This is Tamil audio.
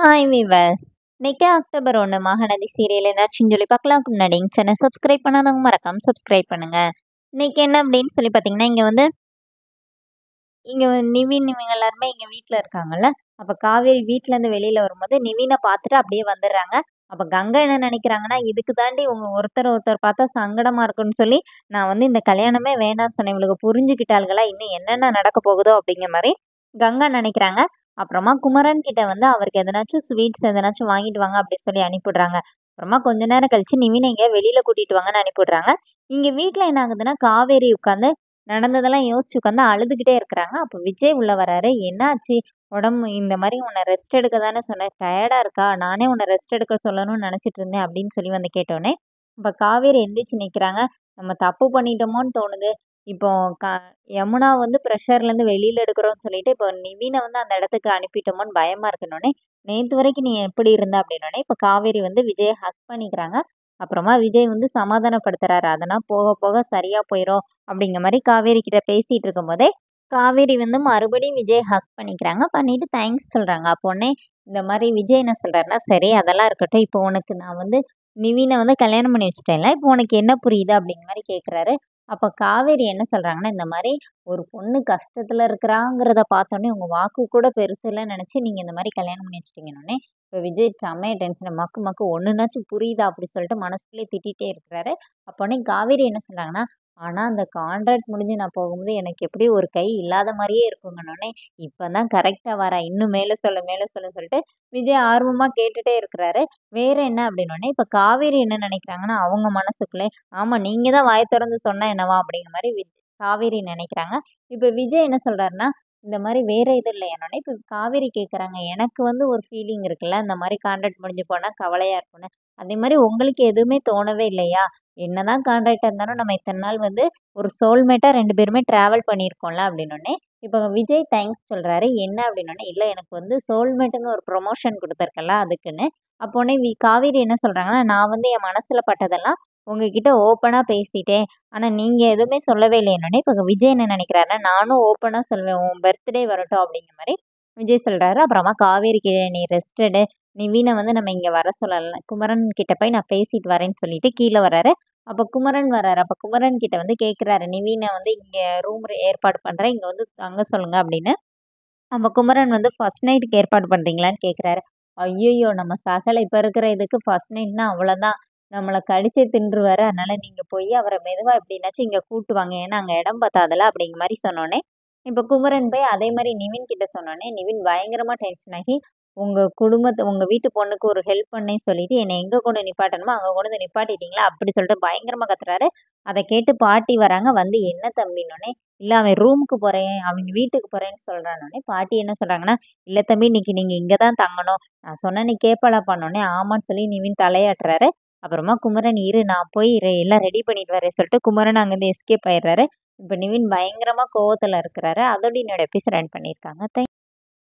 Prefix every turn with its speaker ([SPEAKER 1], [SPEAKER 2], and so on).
[SPEAKER 1] Hi viewers. இன்னைக்கு அக்டோபர் 1 மகாநதி சீரியல் என்னாச்சுன்னு சொல்லி பார்க்கலாம்க்கு முன்னாடி சேனல் சப்ஸ்கிரைப் பண்ணாதவங்க மறக்காம சப்ஸ்கிரைப் பண்ணுங்க. இன்னைக்கு என்ன அப்படின்னு சொல்லி பார்த்தீங்கன்னா, இங்க நிவின் இவங்க எல்லாருமே எங்க வீட்ல இருக்காங்கல்ல. அப்ப காவேரி வீட்ல இருந்து வெளியில வரும்போது நிவின பார்த்துட்டு அப்படியே வந்துடுறாங்க. அப்ப கங்கா என்ன நினைக்கிறாங்கன்னா, இதுக்கு தாண்டி உங்க ஒருத்தர் பார்த்தா சங்கடமா இருக்குன்னு சொல்லி, நான் இந்த கல்யாணமே வேணாம்னு சொன்னேன். இவளுக புரிஞ்சுக்கிட்டாள்களா, இன்னும் என்னென்ன நடக்க போகுதோ அப்படிங்கிற மாரி கங்கா நினைக்கிறாங்க. அப்புறமா குமரன் கிட்ட அவருக்கு எதனாச்சும் ஸ்வீட்ஸ் எதனாச்சும் வாங்கிட்டு வாங்க அப்படி சொல்லி அனுப்பிவிடுறாங்க. அப்புறமா கொஞ்ச நேரம் கழிச்சு நிவின எங்கேயா வெளியில கூட்டிட்டு வாங்கன்னு அனுப்பிவிடுறாங்க. இங்க வீட்ல என்ன ஆகுதுன்னா, காவேரி உட்காந்து நடந்ததெல்லாம் யோசிச்சு உட்காந்து அழுதுகிட்டே இருக்கிறாங்க. அப்ப விஜய் உள்ள வராரு. "என்னாச்சு? உடம்பு இந்த மாரி உன்ன ரெஸ்ட் எடுக்க தானே சொன்னேன். டயர்டா இருக்கா? நானே உன்ன ரெஸ்ட் எடுக்க சொல்லணும்னு நெனச்சிட்டு இருந்தேன்." அப்படின்னு சொல்லி கேட்டோனே, அப்ப காவேரி எந்திரிச்சு நிக்கிறாங்க. நம்ம தப்பு பண்ணிட்டோமோன்னு தோணுது. இப்போ க யமுனா பிரஷர்லேருந்து வெளியில எடுக்கிறோம்னு சொல்லிட்டு, இப்போ நிவின அந்த இடத்துக்கு அனுப்பிட்டோமோன்னு பயமா இருக்குன்னோனே, "நேத்து வரைக்கும் நீ எப்படி இருந்த?" அப்படின்னோனே, இப்ப காவேரி விஜய ஹக் பண்ணிக்கிறாங்க. அப்புறமா விஜய் சமாதானப்படுத்துறாரு. "அதெல்லாம் போக போக சரியா போயிரும்." அப்படிங்கிற மாரி காவேரி கிட்ட பேசிட்டு இருக்கும்போதே, காவேரி மறுபடியும் விஜய் ஹக் பண்ணிக்கிறாங்க. பண்ணிட்டு தேங்க்ஸ் சொல்றாங்க. அப்போ உடனே இந்த மாரி விஜய் என்ன சொல்றாருன்னா, "சரி அதெல்லாம் இருக்கட்டும். இப்போ உனக்கு நான் நிவின கல்யாணம் பண்ணி வச்சுட்டேன்ல. இப்போ உனக்கு என்ன புரியுது?" அப்படிங்கிற மாரி கேட்குறாரு. அப்ப காவேரி என்ன சொல்றாங்கன்னா, "இந்த மாரி ஒரு பொண்ணு கஷ்டத்துல இருக்கிறாங்கிறத பார்த்தோனே, உங்க வாக்கு கூட பெருசு இல்லன்னு நெனச்சு நீங்க இந்த மாரி கல்யாணம் பண்ணி வச்சுட்டீங்கன்னோனே." இப்ப விஜய் செம்மையா டென்ஷன். "மக்கு மக்கு ஒண்ணுனாச்சும் புரியுதா?" அப்படி சொல்லிட்டு மனசுக்குள்ளேயே திட்டிட்டே இருக்கிறாரு. அப்போ உடனே காவேரி என்ன சொல்றாங்கன்னா, "ஆனா அந்த கான்ட்ராக்ட் முடிஞ்சு நான் போகும்போது எனக்கு எப்படியும் ஒரு கை இல்லாத மாரியே இருக்குங்கன்னோனே, இப்பதான் கரெக்ட்டா வரா. இன்னும் மேல சொல்லு, மேல சொல்லுன்னு" சொல்லிட்டு விஜய் ஆர்வமா கேட்டுட்டே இருக்கிறாரு. வேற என்ன அப்படின்னோனே, இப்ப காவேரி என்ன நினைக்கிறாங்கன்னா, அவங்க மனசுக்குள்ளே, "ஆமா நீங்க தான் வாய தொறந்து சொன்னா என்னவா?" அப்படிங்கிற மாரி காவேரி நினைக்கிறாங்க. இப்ப விஜய் என்ன சொல்றாருன்னா, இந்த மாரி வேற எதுவும் இல்லையான்னோனே, இப்ப காவேரி கேட்கறாங்க, "எனக்கு ஒரு ஃபீலிங் இருக்குல்ல, இந்த மாரி கான்ட்ராக்ட் முடிஞ்சு போனா கவலையா இருக்கும்னு. அதே மாரி உங்களுக்கு எதுவுமே தோணவே இல்லையா? என்னதான் கான்ட்ராக்ட்டா இருந்தாலும் நம்ம இத்தன நாள் ஒரு சோல்மேட்டா 2 பேருமே டிராவல் பண்ணியிருக்கோம்ல." அப்படின்னோனே, இப்ப விஜய் தேங்க்ஸ் சொல்றாரு. என்ன அப்படின்னோனே, "இல்ல எனக்கு சோல்மேட்ன்னு ஒரு ப்ரொமோஷன் குடுத்துருக்கல்ல அதுக்குன்னு." அப்போனே காவேரி என்ன சொல்றாங்கன்னா, "நான் என் மனசுல பட்டதெல்லாம் உங்ககிட்ட ஓப்பனா பேசிட்டேன். ஆனா நீங்க எதுவுமே சொல்லவே இல்லைன்னோனே." இப்ப விஜய் என்ன நினைக்கிறாருன்னா, "நானும் ஓப்பனா சொல்வேன். உன் பர்த்டே வரட்டும்." அப்படிங்கிற மாரி விஜய் சொல்றாரு. அப்புறமா காவேரிக்கு, "நீ ரெஸ்ட் எடு. நிவின நம்ம இங்க வர சொல்லல. குமரன் கிட்ட போய் நான் பேசிட்டு வரேன்னு" சொல்லிட்டு கீழ வராரு. அப்ப குமரன் வராரு. அப்ப குமரன் கிட்ட கேட்கிறாரு, "நிவின இங்க ரூம் ஏற்பாடு பண்றேன். இங்க தங்க சொல்லுங்க." அப்படின்னு. அப்ப குமரன் ஃபர்ஸ்ட் நைட்டுக்கு ஏற்பாடு பண்றீங்களான்னு கேட்குறாரு. ஐய்யய்யோ! நம்ம சகல இப்ப இருக்கிற இதுக்கு ஃபர்ஸ்ட் நைட்னா அவ்வளோதான். நம்மள கடிச்சே தின்றுவாரு. அதனால நீங்க போய் அவர மெதுவா எப்படினாச்சும் இங்க கூட்டு வாங்க. ஏன்னா அங்க இடம் பத்தாதுல்ல அப்படிங்கிற மாரி சொன்னோனே, இப்ப குமரன் போய் அதே மாரி நிவின் கிட்ட சொன்னோனே, நிவின் பயங்கரமா டென்ஷன் ஆகி, உங்க வீட்டு பொண்ணுக்கு ஒரு ஹெல்ப் பண்ணேன்னு சொல்லிட்டு என்னை எங்க கொண்டு நிப்பாட்டணுமோ அங்க கொண்டு வந்து நிப்பாட்டிட்டீங்களா? அப்படி சொல்லிட்டு பயங்கரமா கத்துறாரு. அத கேட்டு பாட்டி வராங்க. "என்ன தம்பின்னோனே?" "இல்ல அவன் ரூமுக்கு போறேன். அவங்க வீட்டுக்கு போறேன்னு சொல்றான்னோனே." பாட்டி என்ன சொல்றாங்கன்னா, "இல்ல தம்பி இன்னைக்கு நீங்க இங்க தான் தங்கணும். நான் சொன்னா நீ கேட்பாளாப்பான்னோனே." ஆமான்னு சொல்லி நிவின் தலையாட்டுறாரு. அப்புறமா குமரன், "இரு நான் போய் எல்லாம் ரெடி பண்ணிட்டு வரேன்" சொல்லிட்டு குமரன் அங்கேருந்து எஸ்கேப் ஆயிடுறாரு. இப்ப நிவின் பயங்கரமா கோவத்துல இருக்கிறாரு. அதோட என்னோட எபிசோட் எண்ட் பண்ணியிருக்காங்க.